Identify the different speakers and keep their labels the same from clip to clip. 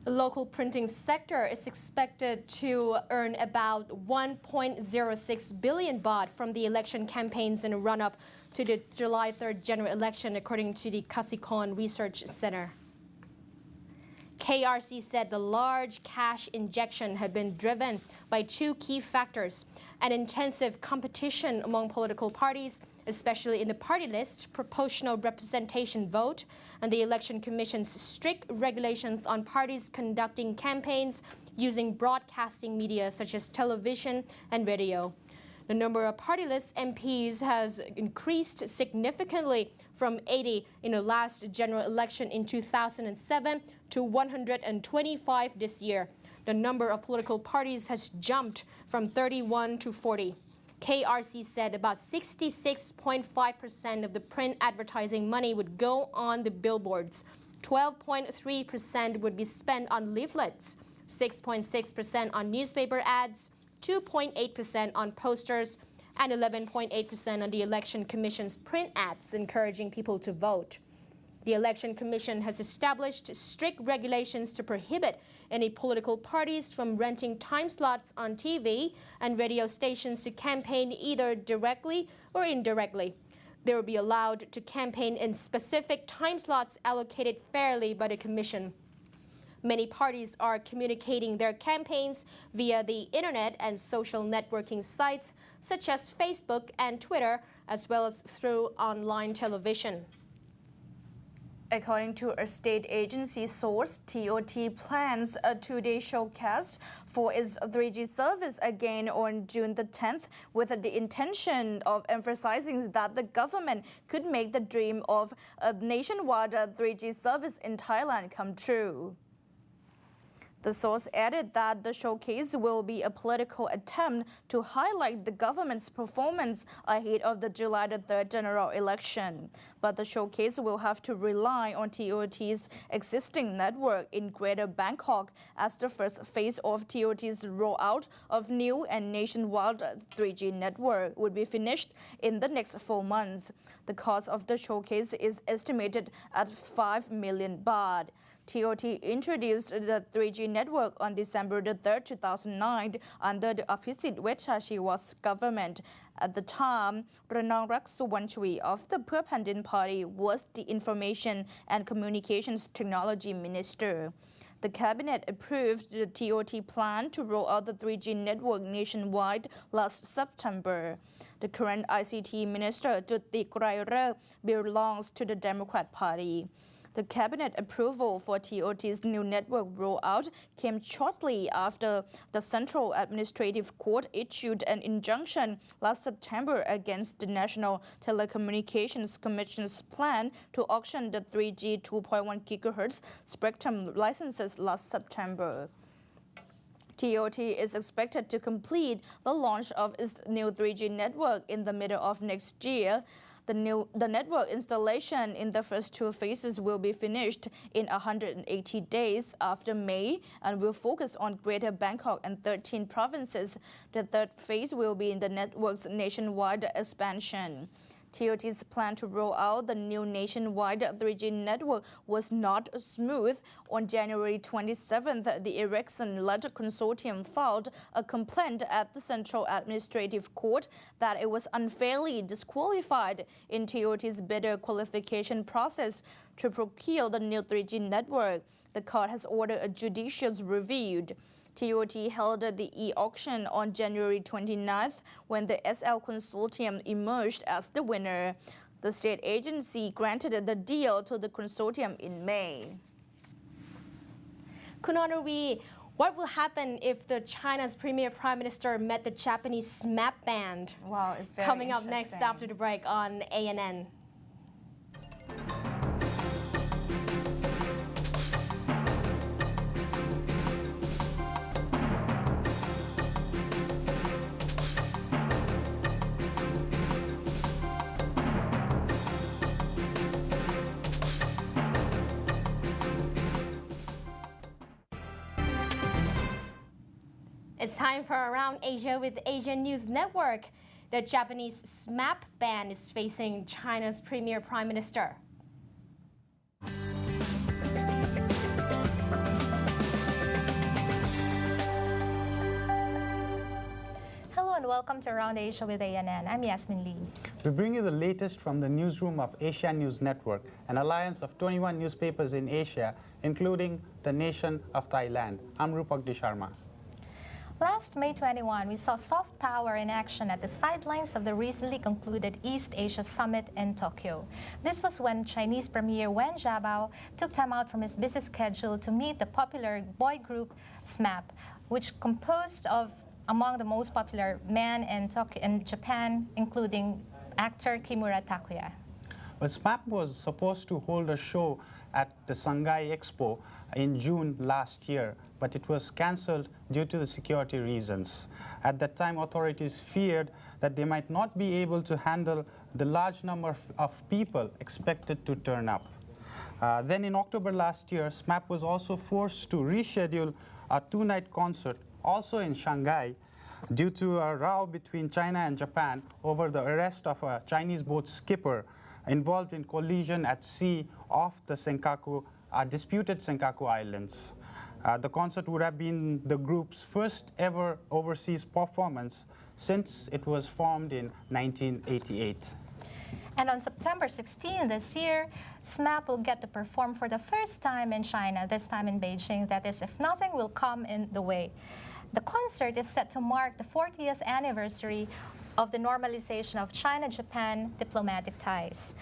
Speaker 1: The local printing sector is expected to earn about 1.06 billion baht from the election campaigns in a run-up to the July 3rd general election, according to the Kasikorn Research Center. KRC said the large cash injection had been driven by two key factors: an intensive competition among political parties, especially in the party list, proportional representation vote, and the Election Commission's strict regulations on parties conducting campaigns using broadcasting media such as television and radio. The number of party list MPs has increased significantly from 80 in the last general election in 2007 to 125 this year. The number of political parties has jumped from 31 to 40. KRC said about 66.5% of the print advertising money would go on the billboards, 12.3% would be spent on leaflets, 6.6% on newspaper ads, 2.8% on posters, and 11.8% on the Election Commission's print ads encouraging people to vote. The Election Commission has established strict regulations to prohibit any political parties from renting time slots on TV and radio stations to campaign either directly or indirectly. They will be allowed to campaign in specific time slots allocated fairly by the Commission. Many parties are communicating their campaigns via the internet and social networking sites such as Facebook and Twitter, as well as through online television.
Speaker 2: According to a state agency source, TOT plans a two-day showcase for its 3G service again on June the 10th, with the intention of emphasizing that the government could make the dream of a nationwide 3G service in Thailand come true. The source added that the showcase will be a political attempt to highlight the government's performance ahead of the July 3rd general election. But the showcase will have to rely on TOT's existing network in Greater Bangkok, as the first phase of TOT's rollout of new and nationwide 3G network would be finished in the next 4 months. The cost of the showcase is estimated at 5 million baht. TOT introduced the 3G network on December 3rd, 2009 under the Abhisit Vejjajiwa's government. At the time, Ranongrak Suwantwi of the Pheu Pandin Party was the Information and Communications Technology Minister. The cabinet approved the TOT plan to roll out the 3G network nationwide last September. The current ICT minister, Jutik Rairer, belongs to the Democrat Party. The cabinet approval for TOT's new network rollout came shortly after the Central Administrative Court issued an injunction last September against the National Telecommunications Commission's plan to auction the 3G 2.1 GHz spectrum licenses last September. TOT is expected to complete the launch of its new 3G network in the middle of next year. The network installation in the first 2 phases will be finished in 180 days after May and will focus on Greater Bangkok and 13 provinces. The third phase will be in the network's nationwide expansion. TOT's plan to roll out the new nationwide 3G network was not smooth. On January 27th, the Ericsson-led consortium filed a complaint at the Central Administrative Court that it was unfairly disqualified in TOT's bidder qualification process to procure the new 3G network. The court has ordered a judicial review. TOT held the e-auction on January 29th when the SL consortium emerged as the winner. The state agency granted the deal to the consortium in May.
Speaker 1: Kunonarvi, what will happen if China's premier prime minister met the Japanese SMAP band?
Speaker 2: Wow, it's very
Speaker 1: Coming up next after the break on ANN. It's time for Around Asia with Asian News Network. The Japanese SMAP ban is facing China's premier prime minister.
Speaker 3: welcome to Around Asia with ANN. I'm Yasmin Lee.
Speaker 4: We bring you the latest from the newsroom of Asean News Network, an alliance of 21 newspapers in Asia, including the nation of Thailand. I'm Rupak Sharma.
Speaker 3: Last May 21, we saw soft power in action at the sidelines of the recently concluded East Asia Summit in Tokyo. This was when Chinese Premier Wen Jiabao took time out from his busy schedule to meet the popular boy group SMAP, which composed of among the most popular men in Japan, including actor Kimura Takuya.
Speaker 4: Well, SMAP was supposed to hold a show at the Shanghai Expo in June last year, but it was cancelled due to the security reasons. At that time, authorities feared that they might not be able to handle the large number of people expected to turn up. Then in October last year, SMAP was also forced to reschedule a two-night concert, also in Shanghai, due to a row between China and Japan over the arrest of a Chinese boat skipper involved in collision at sea off the disputed Senkaku Islands. The concert would have been the group's first ever overseas performance since it was formed in 1988.
Speaker 3: And on September 16 this year, SMAP will get to perform for the first time in China, this time in Beijing. That is, if nothing will come in the way. The concert is set to mark the 40th anniversary of the normalization of China-Japan diplomatic ties.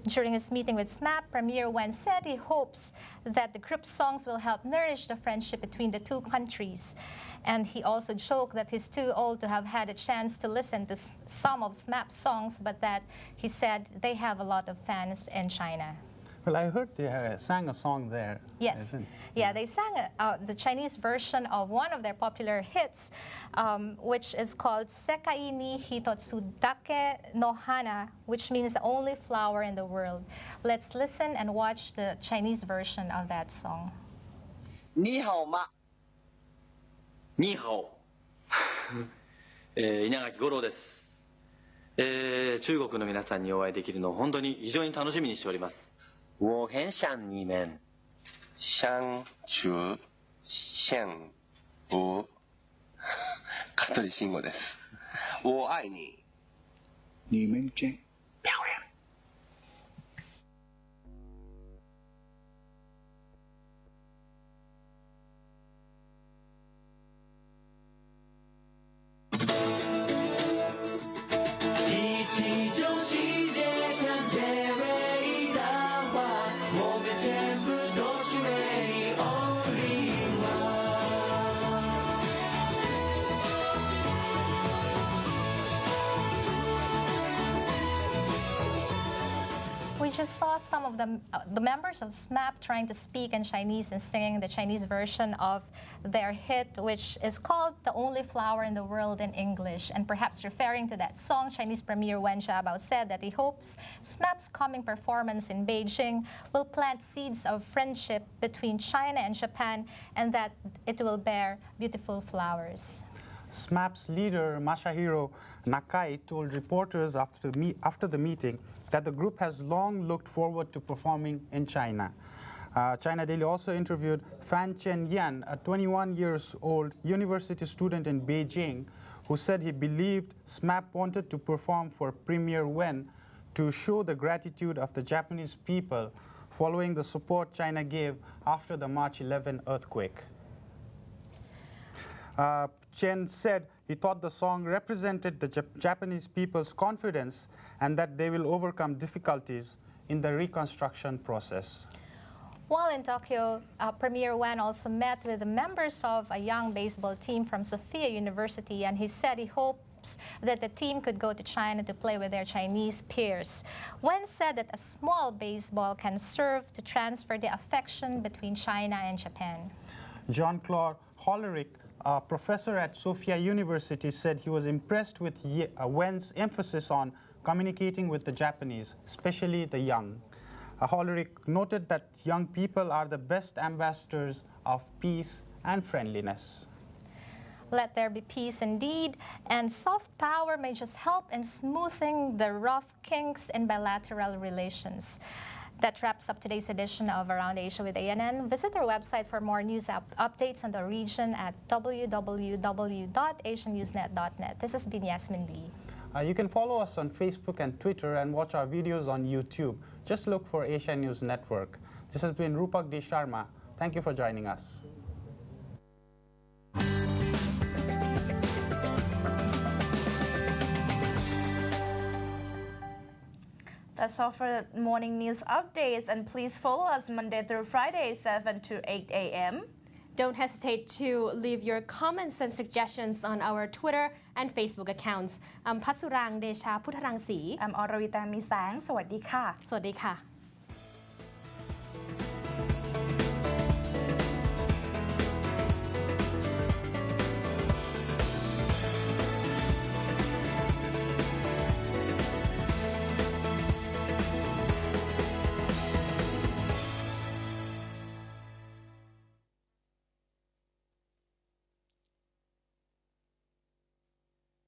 Speaker 3: During his meeting with SMAP, Premier Wen said he hopes that the group's songs will help nourish the friendship between the two countries. And he also joked that he's too old to have had a chance to listen to some of SMAP's songs, but that he said they have a lot of fans in China.
Speaker 4: Well, I heard they sang a song there.
Speaker 3: Yes. Yeah, they sang the Chinese version of one of their popular hits, which is called Sekai ni Hitotsu Dake no Hana, which means the only flower in the world. Let's listen and watch the Chinese version of that song.
Speaker 5: 你好吗？你好。稲垣吾郎です。中国の皆さんにお会いできるのを本当に非常に楽しみにしております。我很想你们。相处幸福。香取慎吾です。我爱你。你们真漂亮。
Speaker 3: We just saw some of the members of SMAP trying to speak in Chinese and singing the Chinese version of their hit, which is called The Only Flower in the World in English. And perhaps referring to that song, Chinese Premier Wen Jiabao said that he hopes SMAP's coming performance in Beijing will plant seeds of friendship between China and Japan, and that it will bear beautiful flowers.
Speaker 4: SMAP's leader, Masahiro Nakai, told reporters after the meeting that the group has long looked forward to performing in China. China Daily also interviewed Fan Chen Yan, a 21-year-old university student in Beijing, who said he believed SMAP wanted to perform for Premier Wen to show the gratitude of the Japanese people following the support China gave after the March 11 earthquake. Chen said he thought the song represented the Japanese people's confidence and that they will overcome difficulties in the reconstruction process.
Speaker 3: While in Tokyo, Premier Wen also met with the members of a young baseball team from Sophia University, and he said he hopes that the team could go to China to play with their Chinese peers. Wen said that a small baseball can serve to transfer the affection between China and Japan.
Speaker 4: Jean-Claude Hollerich, a professor at Sophia University, said he was impressed with Wen's emphasis on communicating with the Japanese, especially the young. Hollerich noted that young people are the best ambassadors of peace and friendliness.
Speaker 3: Let there be peace indeed, and soft power may just help in smoothing the rough kinks in bilateral relations. That wraps up today's edition of Around Asia with ANN. Visit our website for more news updates on the region at www.asiannewsnet.net. This has been Yasmin Lee.
Speaker 4: You can follow us on Facebook and Twitter and watch our videos on YouTube. Just look for Asia News Network. This has been Rupak D. Sharma. Thank you for joining us.
Speaker 2: That's all for morning news updates, and please follow us Monday through Friday, 7 to 8 a.m.
Speaker 1: Don't hesitate to leave your comments and suggestions on our Twitter and Facebook accounts. พัชสุรางค์ เดชา พุทธรังสี
Speaker 2: อรวิตามีแสง สวัสดีค่ะ
Speaker 1: สวัสดีค่ะ